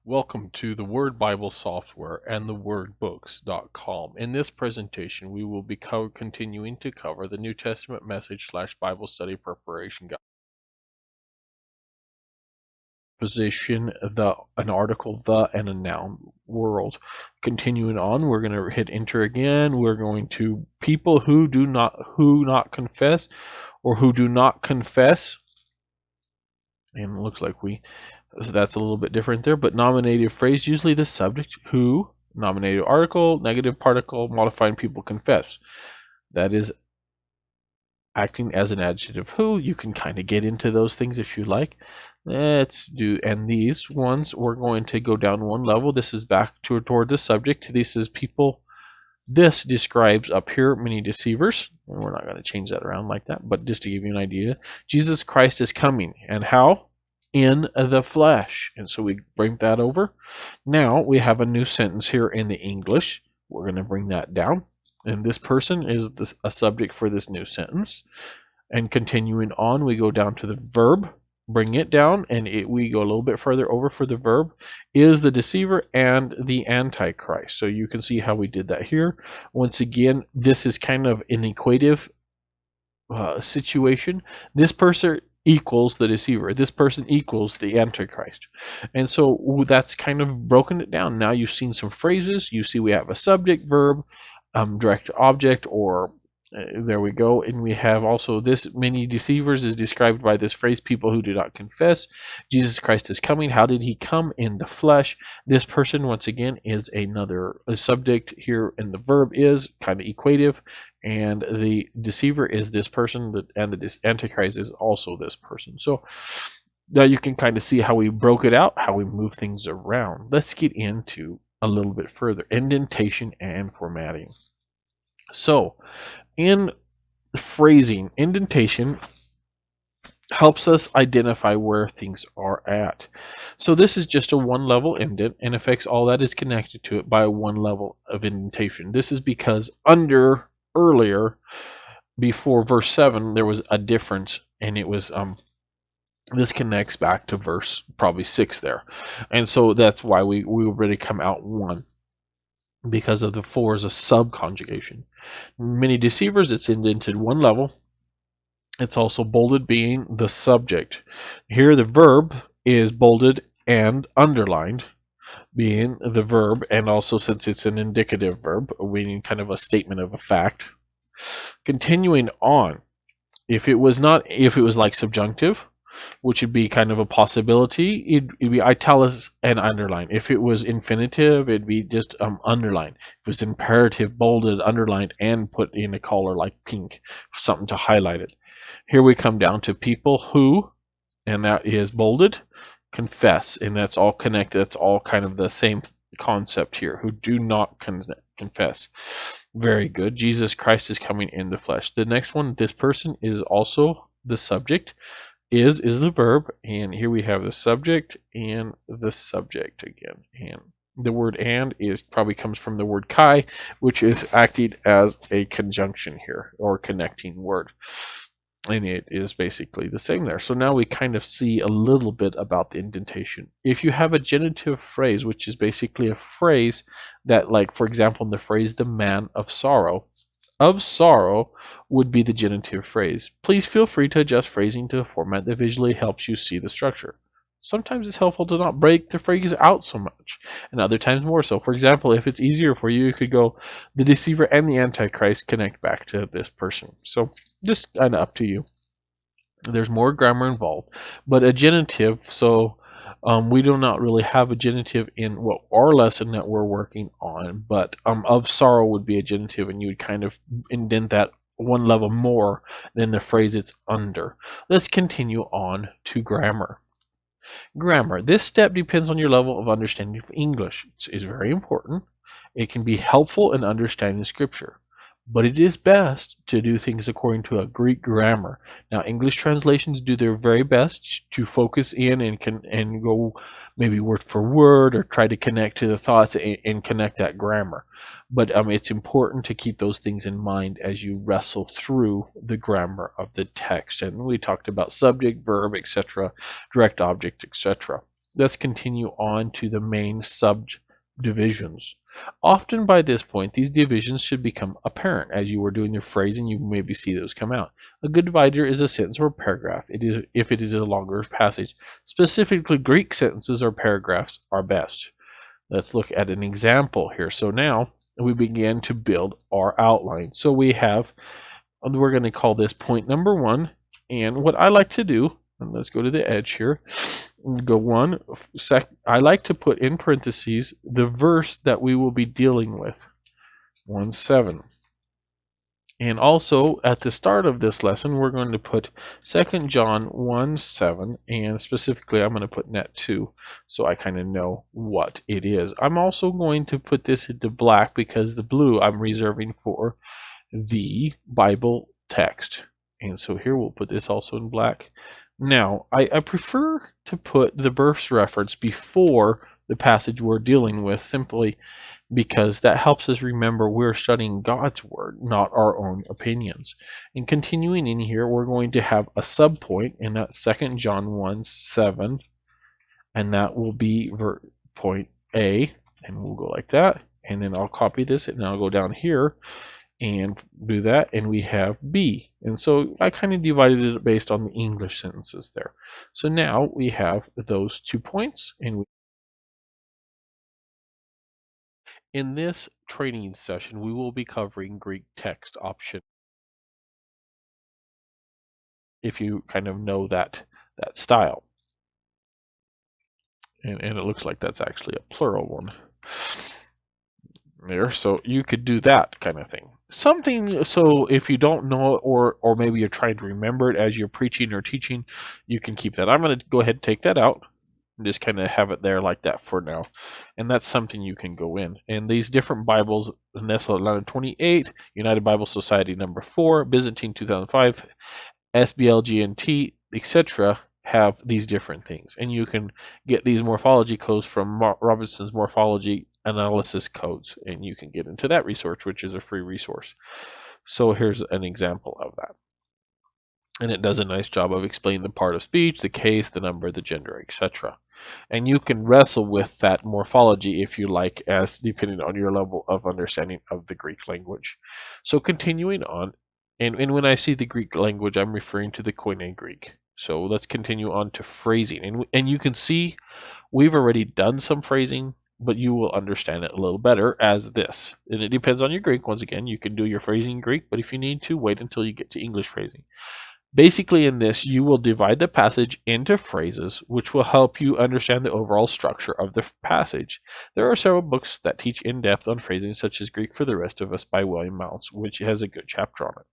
Welcome to the Word Bible Software and the wordbooks.com. In this presentation, we will be continuing to cover the New Testament Message / Bible Study Preparation Guide. Position, an article, the, and a noun, world. Continuing on, we're going to hit enter again. We're going to people who not confess, or who do not confess. And it looks like so that's a little bit different there, but nominative phrase, usually the subject, who, nominative article, negative particle, modifying people confess. That is acting as an adjective who. You can kind of get into those things if you like. Let's do, and these ones, we're going to go down one level. This is back toward the subject. This is people. This describes up here many deceivers. And we're not going to change that around like that, but just to give you an idea, Jesus Christ is coming. And how? In the flesh. And so we bring that over. Now we have a new sentence here in the English. We're going to bring that down. And this person is a subject for this new sentence. And continuing on, we go down to the verb, bring it down, and we go a little bit further over for the verb, is the deceiver and the antichrist. So you can see how we did that here. Once again, this is kind of an equative situation. This person equals the deceiver. This person equals the antichrist. And so that's kind of broken it down. Now you've seen some phrases. You see we have a subject, verb, direct object, or there we go. And we have also this many deceivers is described by this phrase, people who do not confess. Jesus Christ is coming. How did he come? In the flesh. This person, once again, is a subject here, and the verb is kind of equative. And the deceiver is this person, and the antichrist is also this person. So now you can kind of see how we broke it out, how we move things around. Let's get into a little bit further. Indentation and formatting. So in phrasing, indentation helps us identify where things are at. So this is just a one level indent and affects all that is connected to it by one level of indentation. This is because earlier, before verse 7, there was a difference, and it was this connects back to verse probably 6 there. And so that's why we already come out one, because of the 4 is a subconjugation. Many deceivers, it's indented one level. It's also bolded, being the subject. Here the verb is bolded and underlined, being the verb, and also since it's an indicative verb, meaning kind of a statement of a fact. Continuing on, if it was like subjunctive, which would be kind of a possibility, it'd be italics and underline. If it was infinitive, it'd be just underline. If it was imperative, bolded, underlined, and put in a color like pink, something to highlight it. Here we come down to people who, and that is bolded, confess, and that's all connected. That's all kind of the same concept here, who do not confess. Very good. Jesus Christ is coming in the flesh. The next one, this person is also the subject. Is the verb, and here we have the subject and the subject again. And the word "and" probably comes from the word "kai," which is acting as a conjunction here, or connecting word. And it is basically the same there. So now we kind of see a little bit about the indentation. If you have a genitive phrase, which is basically a phrase that, like, for example, in the phrase "the man of sorrow," would be the genitive phrase. Please feel free to adjust phrasing to a format that visually helps you see the structure. Sometimes it's helpful to not break the phrase out so much, and other times more so. For example, if it's easier for you, you could go, the deceiver and the antichrist connect back to this person. So just kind of up to you. There's more grammar involved, but a genitive, so we do not really have a genitive in our lesson that we're working on, but of sorrow would be a genitive, and you would kind of indent that one level more than the phrase it's under. Let's continue on to grammar. Grammar. This step depends on your level of understanding of English. It's very important. It can be helpful in understanding Scripture, but it is best to do things according to a Greek grammar. Now, English translations do their very best to focus in and go maybe word for word, or try to connect to the thoughts and connect that grammar. But it's important to keep those things in mind as you wrestle through the grammar of the text. And we talked about subject, verb, etc., direct object, etc. let's continue on to the main subdivisions. Often by this point, these divisions should become apparent. As you are doing your phrasing, you maybe see those come out. A good divider is a sentence or a paragraph. It is if it is a longer passage. Specifically, Greek sentences or paragraphs are best. Let's look at an example here. So now we begin to build our outline. So we're going to call this point number 1. And what I like to do, and let's go to the edge here, go 1 sec. I like to put in parentheses the verse that we will be dealing with, 1:7. And also at the start of this lesson, we're going to put 2 John 1:7, and specifically I'm going to put net 2 so I kind of know what it is. I'm also going to put this into black because the blue I'm reserving for the Bible text. And so here we'll put this also in black. Now, I prefer to put the verse reference before the passage we're dealing with, simply because that helps us remember we're studying God's Word, not our own opinions. And continuing in here, we're going to have a subpoint, and that's 2 John 1:7, and that will be point A, and we'll go like that. And then I'll copy this, and I'll go down here and do that, and we have B. And so I kind of divided it based on the English sentences there. So now we have those 2 points, and in this training session we will be covering Greek text option. If you kind of know that style, and it looks like that's actually a plural one there, so you could do that kind of thing. Something, so if you don't know it, or maybe you're trying to remember it as you're preaching or teaching, you can keep that. I'm going to go ahead and take that out and just kind of have it there like that for now, and that's something you can go in. And these different Bibles, Nestle Atlanta 28, United Bible Society number 4, Byzantine 2005, SBLGNT, etc., have these different things, and you can get these morphology codes from Robinson's Morphology Analysis Codes, and you can get into that resource, which is a free resource. So here's an example of that, and it does a nice job of explaining the part of speech, the case, the number, the gender, etc. And you can wrestle with that morphology if you like, as depending on your level of understanding of the Greek language. So continuing on, and when I see the Greek language, I'm referring to the Koine Greek. So let's continue on to phrasing. And you can see we've already done some phrasing, but you will understand it a little better as this. And it depends on your Greek. Once again, you can do your phrasing in Greek, but if you need to, wait until you get to English phrasing. Basically, in this, you will divide the passage into phrases, which will help you understand the overall structure of the passage. There are several books that teach in depth on phrasing, such as Greek for the Rest of Us by William Mounce, which has a good chapter on it.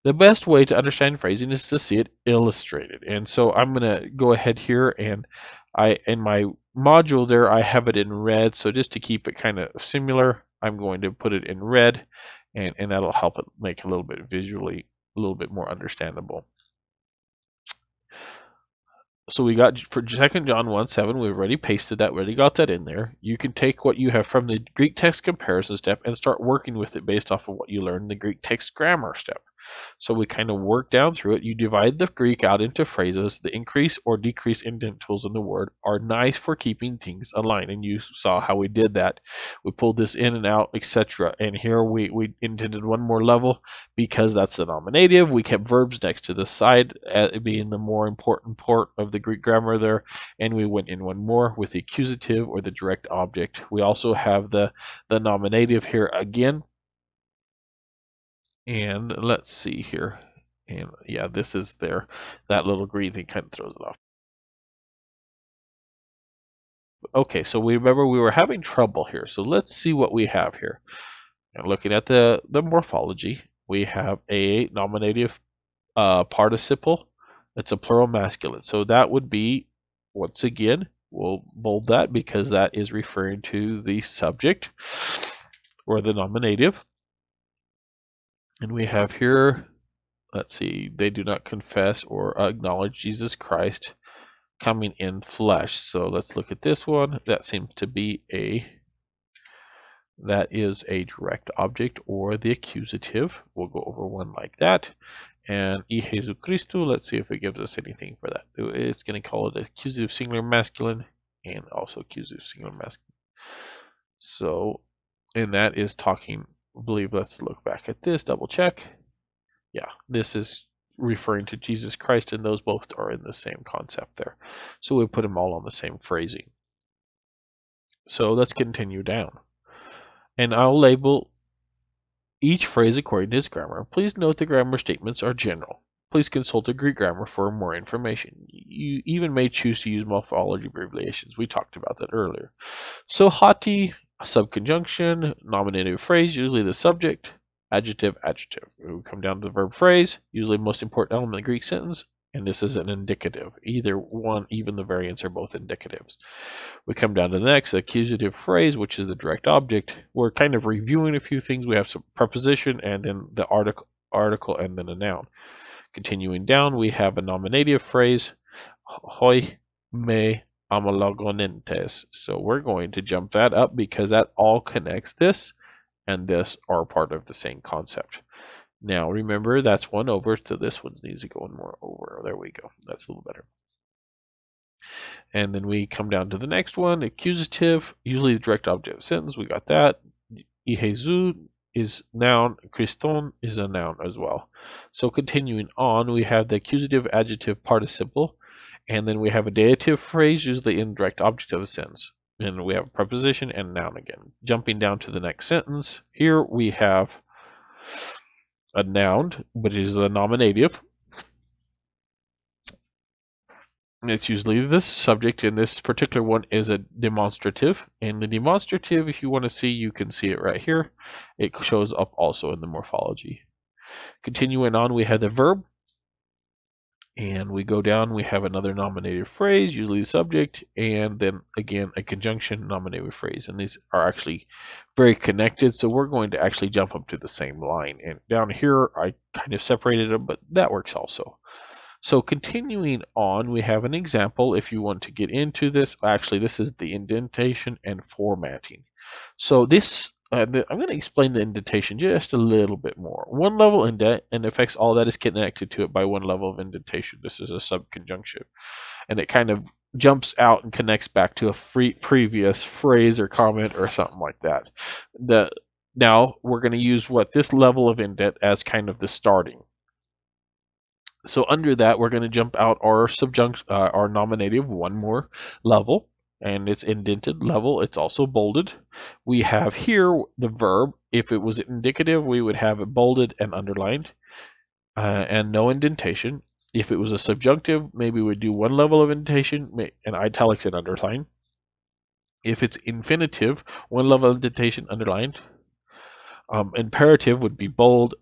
The best way to understand phrasing is to see it illustrated. And so I'm going to go ahead here, and in my module there, I have it in red. So just to keep it kind of similar, I'm going to put it in red, and that'll help it make it a little bit visually a little bit more understandable. So we got for 2 John 1:7, we've already pasted that, already got that in there. You can take what you have from the Greek text comparison step and start working with it based off of what you learned in the Greek text grammar step. So we kind of work down through it. You divide the Greek out into phrases. The increase or decrease indent tools in the word are nice for keeping things aligned. And you saw how we did that. We pulled this in and out, etc. And here we intended one more level because that's the nominative. We kept verbs next to the side, being the more important part of the Greek grammar there. And we went in one more with the accusative or the direct object. We also have the nominative here again. And let's see here. And yeah, this is there. That little green thing kind of throws it off. Okay, so we remember we were having trouble here. So let's see what we have here. And looking at the morphology, we have a nominative participle. It's a plural masculine. So that would be, once again, we'll bold that because that is referring to the subject or the nominative. And we have here, let's see, they do not confess or acknowledge Jesus Christ coming in flesh. So let's look at this one. That seems to be that is a direct object or the accusative. We'll go over one like that. And I Jesu Christu, let's see if it gives us anything for that. It's going to call it accusative singular masculine and also accusative singular masculine. So, and that is talking, I believe, let's look back at this, double check. Yeah, this is referring to Jesus Christ, and those both are in the same concept there. So we put them all on the same phrasing. So let's continue down. And I'll label each phrase according to its grammar. Please note the grammar statements are general. Please consult a Greek grammar for more information. You even may choose to use morphology abbreviations. We talked about that earlier. So hoti, subconjunction, nominative phrase, usually the subject, adjective, adjective. We come down to the verb phrase, usually the most important element of the Greek sentence, and this is an indicative. Either one, even the variants are both indicatives. We come down to the next, accusative phrase, which is the direct object. We're kind of reviewing a few things. We have some preposition and then the article and then a noun. Continuing down, we have a nominative phrase, hoi me amalogonentes. So we're going to jump that up because that all connects this and this are part of the same concept. Now remember, that's one over, so this one needs to go one more over. There we go. That's a little better. And then we come down to the next one, accusative, usually the direct object of sentence. We got that. I Jesu is noun, Christon is a noun as well. So continuing on, we have the accusative adjective participle, and then we have a dative phrase, usually in direct object of a sentence. And we have a preposition and noun again. Jumping down to the next sentence, here we have a noun, which is a nominative. It's usually the subject, and this particular one is a demonstrative. And the demonstrative, if you want to see, you can see it right here. It shows up also in the morphology. Continuing on, we have the verb. And we go down, we have another nominative phrase, usually the subject, and then again a conjunction nominative phrase. And these are actually very connected, so we're going to actually jump up to the same line. And down here, I kind of separated them, but that works also. So continuing on, we have an example if you want to get into this. Actually, this is the indentation and formatting. So this, I'm going to explain the indentation just a little bit more. One level indent and affects all that is connected to it by one level of indentation. This is a subconjunctive. And it kind of jumps out and connects back to a previous phrase or comment or something like that. Now, we're going to use this level of indent as kind of the starting. So under that, we're going to jump out our nominative one more level, and it's indented level. It's also bolded. We have here the verb. If it was indicative, we would have it bolded and underlined, and no indentation. If it was a subjunctive, maybe we'd do one level of indentation and italics and underline. If it's infinitive, one level of indentation underlined. Imperative would be bold,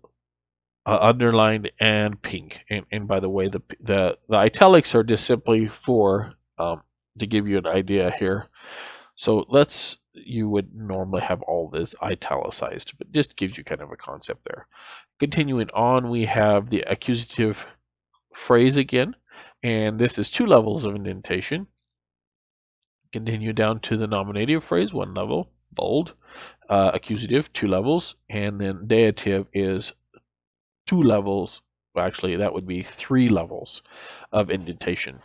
underlined and pink. And by the way, the italics are just simply for to give you an idea here. So you would normally have all this italicized, but just gives you kind of a concept there. Continuing on, we have the accusative phrase again, and this is two levels of indentation. Continue down to the nominative phrase, one level, bold, accusative, two levels, and then dative is two levels. Well, actually, that would be three levels of indentation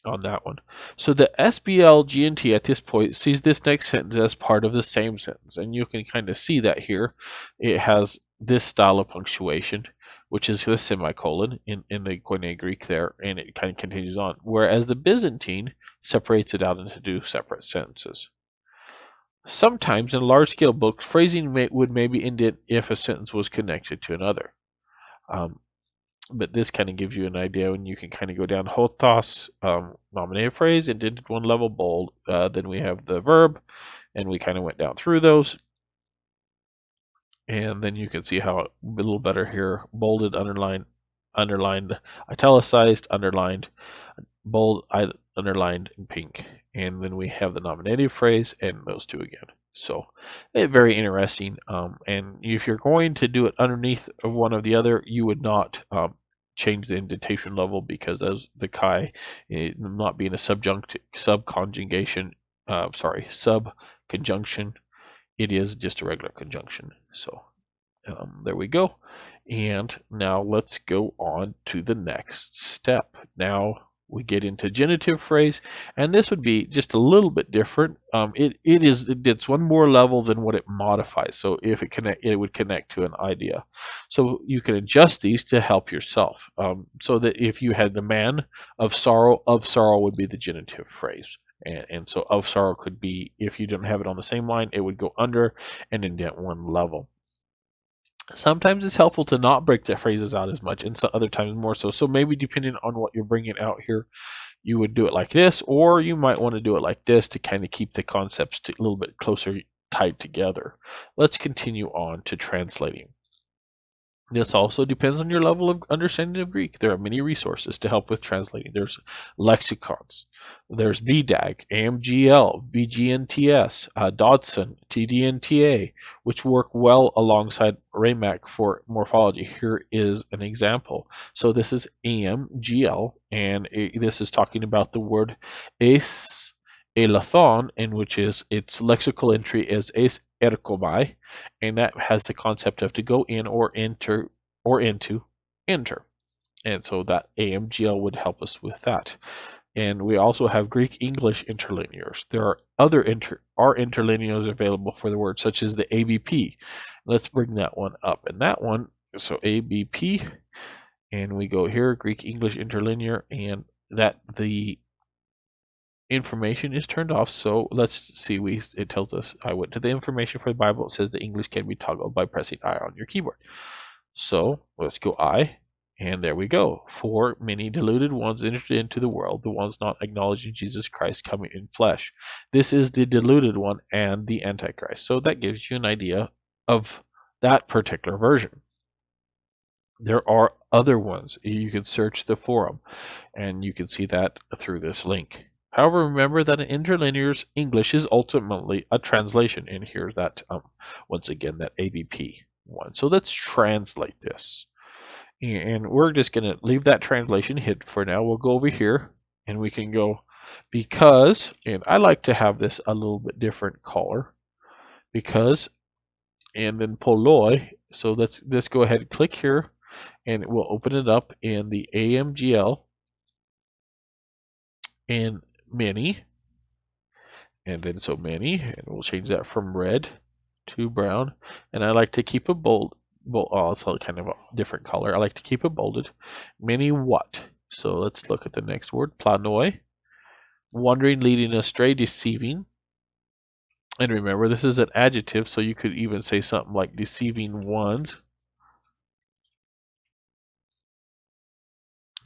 on that one. So the SBL GNT at this point sees this next sentence as part of the same sentence, and you can kind of see that here. It has this style of punctuation, which is the semicolon in the Koine Greek there, and it kind of continues on. Whereas the Byzantine separates it out into two separate sentences. Sometimes in large-scale books, phrasing would maybe indent if a sentence was connected to another. But this kind of gives you an idea, and you can kind of go down hotos, nominative phrase, indented one level, bold. Then we have the verb, and we kind of went down through those. And then you can see how a little better here, bolded, underlined, italicized, underlined, bold, underlined, and pink. And then we have the nominative phrase and those two again. So very interesting. And if you're going to do it underneath of one or the other, you would not change the indentation level, because as the chi, not being a subconjugation, subconjunction, it is just a regular conjunction. So there we go. And now let's go on to the next step. Now we get into genitive phrase, and this would be just a little bit different. It's one more level than what it modifies. So if it would connect to an idea. So you can adjust these to help yourself. So that if you had the man of sorrow would be the genitive phrase. And so of sorrow could be, if you didn't have it on the same line, it would go under and indent one level. Sometimes it's helpful to not break the phrases out as much, and so other times more so. So maybe depending on what you're bringing out here, you would do it like this, or you might want to do it like this to kind of keep the concepts a little bit closer tied together. Let's continue on to translating. This also depends on your level of understanding of Greek. There are many resources to help with translating. There's lexicons, there's BDAG, AMGL, BGNTS, Dodson, TDNTA, which work well alongside RAMAC for morphology. Here is an example. So this is AMGL, and this is talking about the word es elathon, in which is its lexical entry is es erkomai, and that has the concept of to go in or enter or into enter. And so that AMGL would help us with that. And we also have Greek English interlinears. There are other interlinears available for the word, such as the ABP. Let's bring that one up. And that one, so ABP, and we go here, Greek English interlinear, and that the information is turned off. So let's see, it tells us I went to the information for the Bible. It says the English can be toggled by pressing I on your keyboard. So let's go I, and there we go. For many deluded ones entered into the world, the ones not acknowledging Jesus Christ coming in flesh. This is the deluded one and the Antichrist. So that gives you an idea of that particular version. There are other ones. You can search the forum, and you can see that through this link. However, remember that an interlinear's English is ultimately a translation, and here's that, once again, that ABP one. So let's translate this. And we're just going to leave that translation hidden for now. We'll go over here, and we can go because, and I like to have this a little bit different color, because, and then poloi. So let's go ahead and click here, and we'll open it up in the AMGL and many, and then so many, and we'll change that from red to brown. And I like to keep it oh, it's kind of a different color. I like to keep it bolded. Many what? So let's look at the next word, planoi. Wandering, leading astray, deceiving. And remember, this is an adjective, so you could even say something like deceiving ones.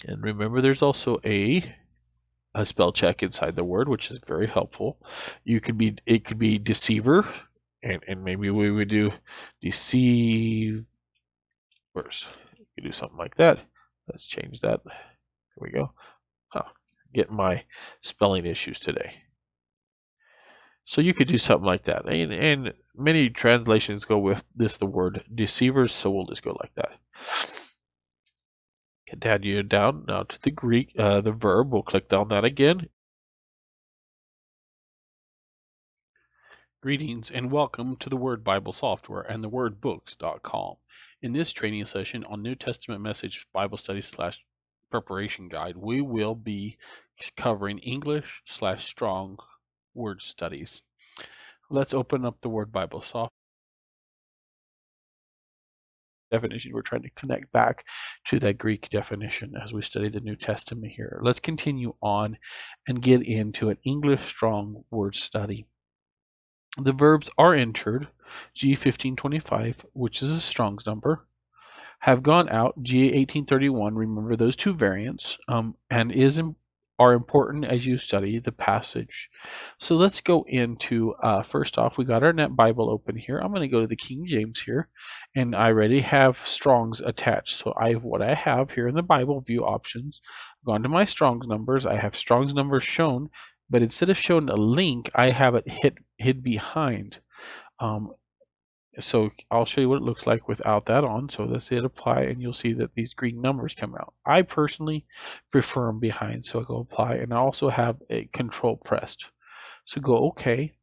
And remember, there's also a spell check inside the word, which is very helpful. It could be deceiver, and maybe we would do deceivers. You could do something like that. Let's change that. There we go. Oh, getting my spelling issues today. So you could do something like that. And many translations go with this, the word deceivers, so we'll just go like that. Continue down now to the Greek, the verb. We'll click on that again. Greetings and welcome to the Word Bible Software and the wordbooks.com. In this training session on New Testament Message Bible Study / Preparation Guide, we will be covering English / Strong word studies. Let's open up the Word Bible Software. Definition, we're trying to connect back to that Greek definition as we study the New Testament here. Let's continue on and get into an English strong word study. The verbs are entered, G1525, which is a Strong's number, have gone out, G1831, remember those two variants, and are important as you study the passage. So let's go into, first off, we got our Net Bible open here. I'm going to go to the King James here, and I already have Strong's attached. So what I have here in the Bible view options, I've gone to my Strong's numbers. I have Strong's numbers shown, but instead of showing a link, I have it hid behind. So I'll show you what it looks like without that on. So let's hit apply, and you'll see that these green numbers come out. I personally prefer them behind, so I go apply, and I also have a control pressed. So go OK,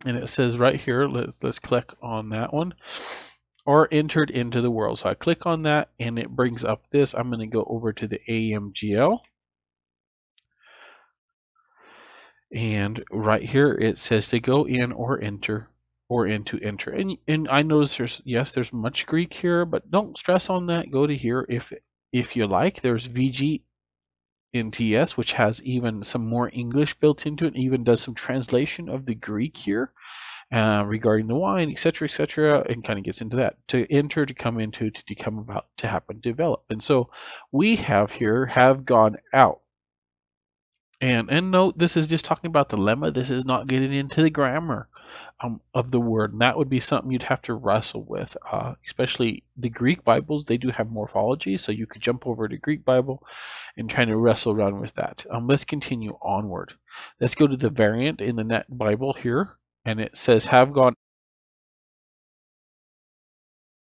and it says right here, let's click on that one, or entered into the world. So I click on that and it brings up this. I'm going to go over to the AMGL. And right here it says to go in or enter or into enter. And I notice there's much Greek here, but don't stress on that. Go to here if you like. There's VGNTS, which has even some more English built into it, and even does some translation of the Greek here regarding the wine, etc., and kind of gets into that. To enter, to come into, to become about, to happen, develop. And so we have here have gone out. And note, this is just talking about the lemma. This is not getting into the grammar of the word. And that would be something you'd have to wrestle with, especially the Greek Bibles. They do have morphology, so you could jump over to Greek Bible and kind of wrestle around with that. Let's continue onward. Let's go to the variant in the Net Bible here, and it says have gone